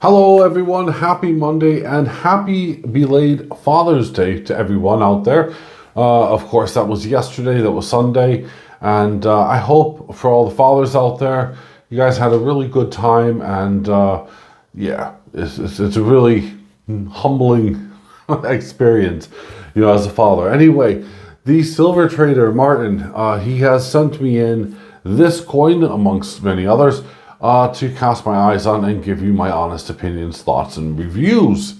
Hello everyone, happy Monday and happy belated Father's Day to everyone out there. Of course, that was yesterday, that was Sunday, and I hope for all the fathers out there, you guys had a really good time, and yeah, it's a really humbling experience, as a father. Anyway, the silver trader, Martin, he has sent me in this coin, amongst many others, to cast my eyes on and give you my honest opinions, thoughts, and reviews.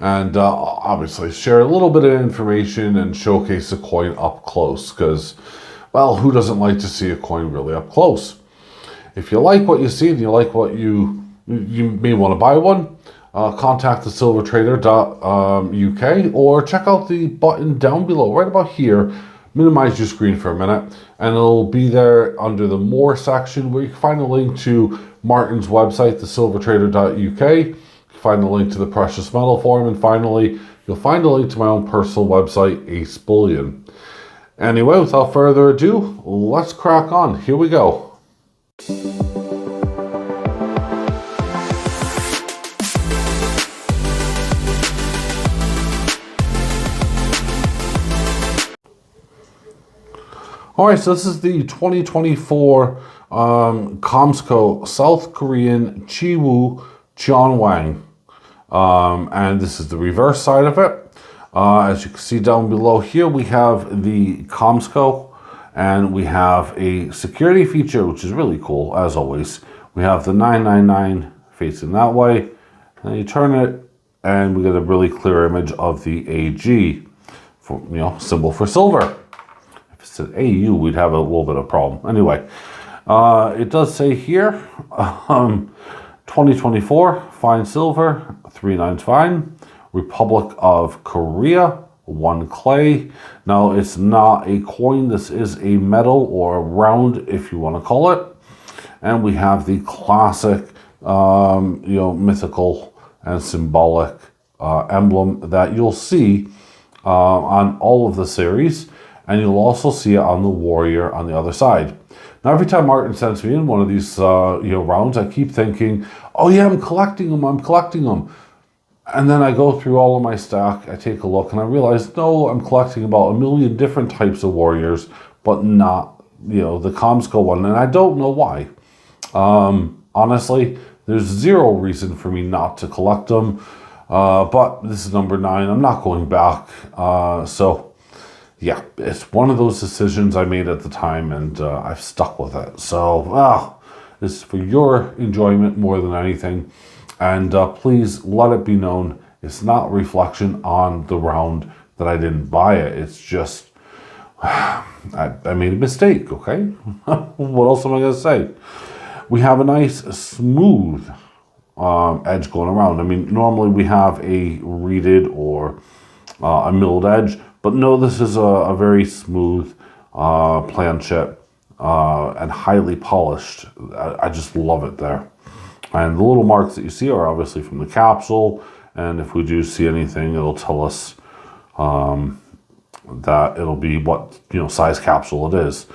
And obviously share a little bit of information and showcase the coin up close, because, well, who doesn't like to see a coin really up close? If you like what you see and you like what you may want to buy one, contact the silvertrader.uk or check out the button down below, right about here. Minimize your screen for a minute, and it'll be there under the More section, where you can find a link to Martin's website, thesilvertrader.uk. You can find a link to the Precious Metal Forum, and finally, you'll find a link to my own personal website, AceBullion. Anyway, without further ado, let's crack on. Here we go. Alright, so this is the 2024 Komsco South Korean Chiwoo Cheonwang. And this is the reverse side of it. As you can see down below here, we have the Komsco, and we have a security feature, which is really cool, as always. We have the 999 facing that way, and you turn it, and we get a really clear image of the AG, symbol for silver. An AU, we'd have a little bit of problem. Anyway, it does say here, 2024, fine silver, 39 fine, Republic of Korea, 1 clay. Now, it's not a coin, this is a metal or a round, if you want to call it. And we have the classic, mythical and symbolic emblem that you'll see on all of the series. And you'll also see it on the warrior on the other side. Now, every time Martin sends me in one of these, rounds, I keep thinking, oh yeah, I'm collecting them. And then I go through all of my stack, I take a look, and I realize, no, I'm collecting about a million different types of warriors, but not, the Komsco one. And I don't know why. Honestly, there's zero reason for me not to collect them. But this is number 9. I'm not going back. Yeah, it's one of those decisions I made at the time, and I've stuck with it. So, this is for your enjoyment more than anything. And please let it be known, it's not reflection on the round that I didn't buy it. It's just, I made a mistake, okay? What else am I going to say? We have a nice, smooth edge going around. I mean, normally we have a reeded or a milled edge. But no, this is a very smooth planchette and highly polished. I just love it there. And the little marks that you see are obviously from the capsule. And if we do see anything, it'll tell us that it'll be what size capsule it is.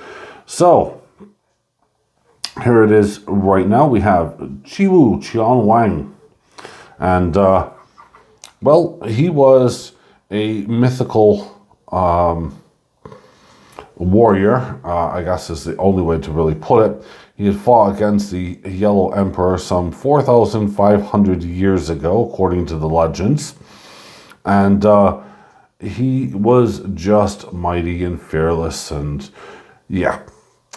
So here it is right now. We have Chiwoo Cheonwang. And well, he was a mythical warrior, I guess is the only way to really put it. He had fought against the Yellow Emperor some 4,500 years ago, according to the legends. And he was just mighty and fearless, and yeah.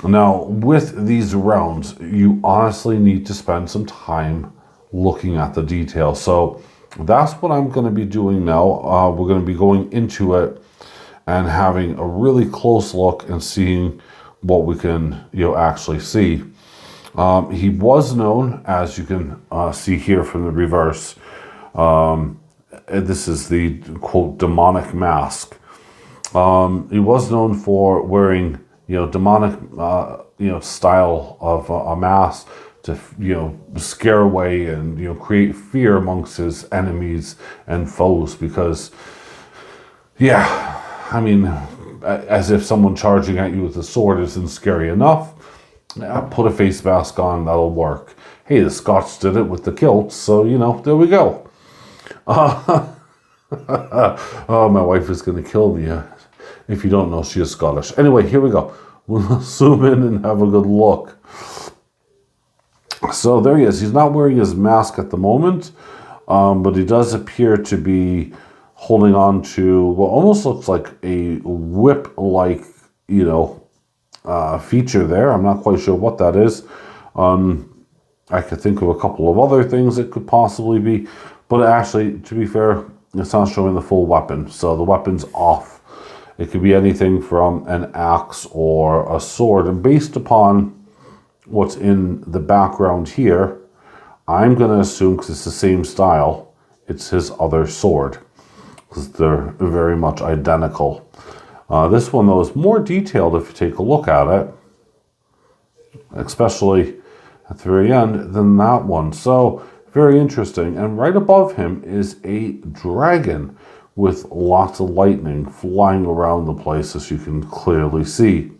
Now, with these rounds, you honestly need to spend some time looking at the details. So that's what I'm going to be doing now. We're going to be going into it and having a really close look and seeing what we can actually see. He was known, as you can see here from the reverse, this is the quote demonic mask. He was known for wearing demonic style of a mask to scare away and create fear amongst his enemies and foes, because I mean, as if someone charging at you with a sword isn't scary enough, put a face mask on, that'll work. hey, the Scots did it with the kilts, so, you know, there we go. Oh, my wife is going to kill me. If you don't know, she is Scottish. Anyway, here we go. We'll zoom in and have a good look. So there he is. He's not wearing his mask at the moment, but he does appear to be holding on to what almost looks like a whip-like, you know, feature there. I'm not quite sure what that is. I could think of a couple of other things it could possibly be, but actually, to be fair, it's not showing the full weapon, so the weapon's off. It could be anything from an axe or a sword, and based upon what's in the background here, I'm going to assume, because it's the same style, it's his other sword, because they're very much identical. This one, though, is more detailed if you take a look at it, especially at the very end, than that one. So, very interesting. And right above him is a dragon with lots of lightning flying around the place, as you can clearly see.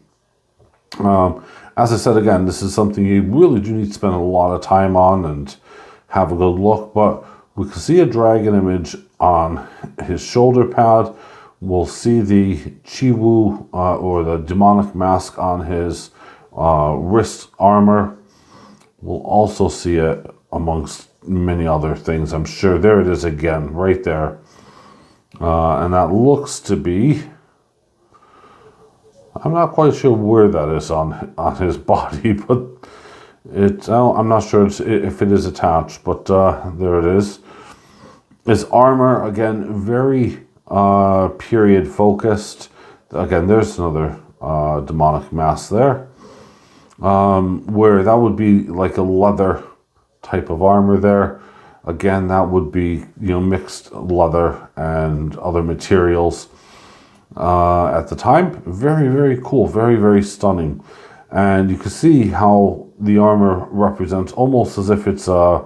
As I said, again, this is something you really do need to spend a lot of time on and have a good look, but we can see a dragon image on his shoulder pad. We'll see the Chiwoo, or the demonic mask on his wrist armor. We'll also see it amongst many other things, I'm sure. There it is again, right there. And that looks to be, I'm not quite sure where that is on his body, but I'm not sure if it is attached, but there it is. His armor, again, very period focused. Again, there's another demonic mask there, where that would be like a leather type of armor there. Again, that would be, you know, mixed leather and other materials. At the time, very, very cool, very, very stunning. And you can see how the armor represents almost as if it's a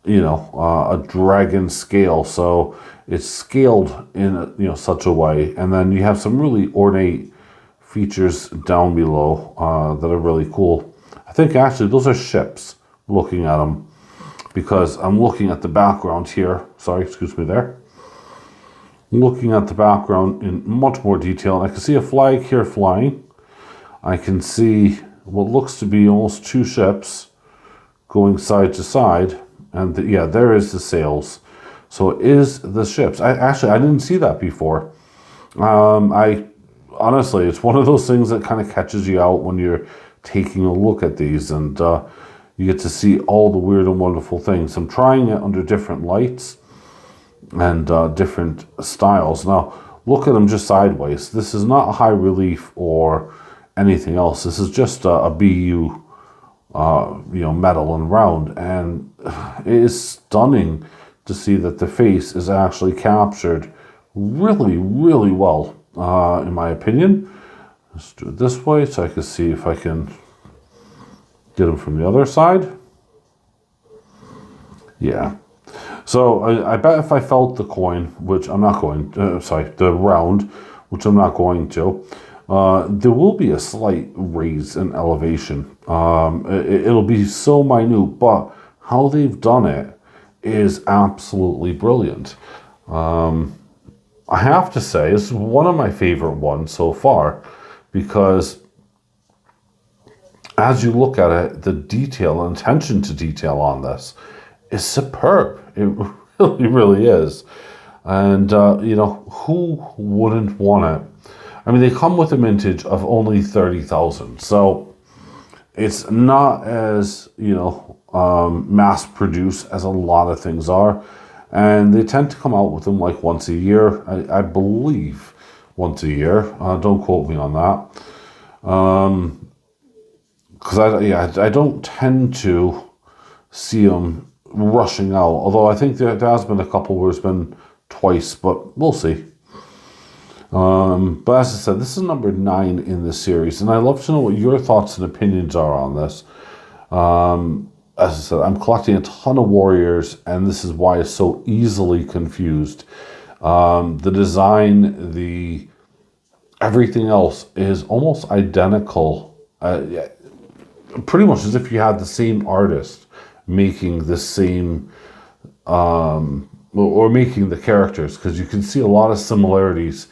dragon scale. So it's scaled in such a way, and then you have some really ornate features down below that are really cool. I think actually those are ships, looking at them, because I'm looking at the background here. Sorry, excuse me there. Looking at the background in much more detail, and I can see a flag here flying. I can see what looks to be almost two ships going side to side, and yeah, there is the sails. So it is the ships. I didn't see that before. Honestly, it's one of those things that kind of catches you out when you're taking a look at these, and you get to see all the weird and wonderful things. I'm trying it under different lights and different styles. Now, look at them just sideways. This is not a high relief or anything else. This is just a BU, metal and round, and it is stunning to see that the face is actually captured really, really well, in my opinion. Let's do it this way so I can see if I can get them from the other side. Yeah. So I bet if I felt the coin, which I'm not going, the round, which I'm not going to, there will be a slight raise in elevation. It'll be so minute, but how they've done it is absolutely brilliant. I have to say, it's one of my favorite ones so far, because as you look at it, the detail and attention to detail on this is superb. It really, really is. And, who wouldn't want it? I mean, they come with a mintage of only 30,000. So it's not as, mass produced as a lot of things are. And they tend to come out with them like once a year. I believe once a year. Don't quote me on that. Because I don't tend to see them rushing out. Although I think there has been a couple where it's been twice, but we'll see. But as I said, this is number 9 in the series, and I'd love to know what your thoughts and opinions are on this. As I said, I'm collecting a ton of warriors, and this is why it's so easily confused. The design, everything else is almost identical. pretty much as if you had the same artist making the same, or making the characters, because you can see a lot of similarities.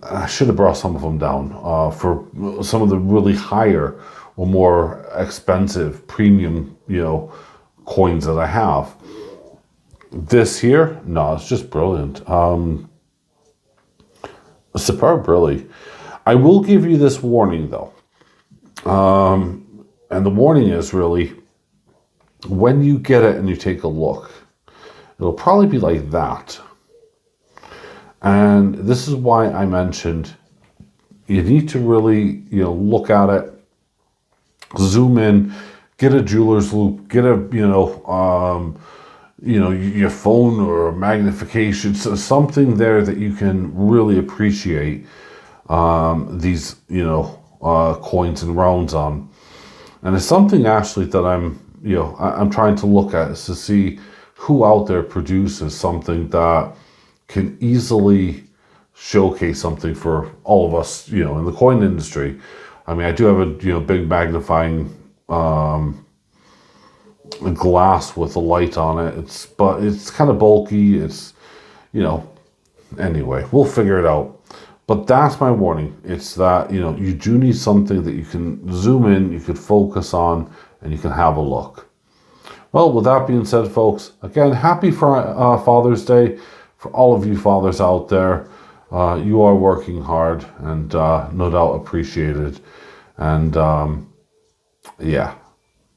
I should have brought some of them down for some of the really higher or more expensive premium, coins that I have. This here, no, it's just brilliant. Superb, really. I will give you this warning though. And the warning is really, when you get it and you take a look, it'll probably be like that. And this is why I mentioned you need to really, look at it, zoom in, get a jeweler's loop, get a, your phone or a magnification, so something there that you can really appreciate these, coins and rounds on. And it's something actually that I'm trying to look at, is to see who out there produces something that can easily showcase something for all of us, in the coin industry. I mean, I do have a, big magnifying glass with a light on it. But it's kind of bulky. It's, anyway, we'll figure it out. But that's my warning. It's that, you do need something that you can zoom in, you could focus on, and you can have a look. Well, with that being said, folks, again, happy Father's Day for all of you fathers out there. You are working hard and no doubt appreciated. And yeah.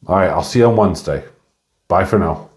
All right, I'll see you on Wednesday. Bye for now.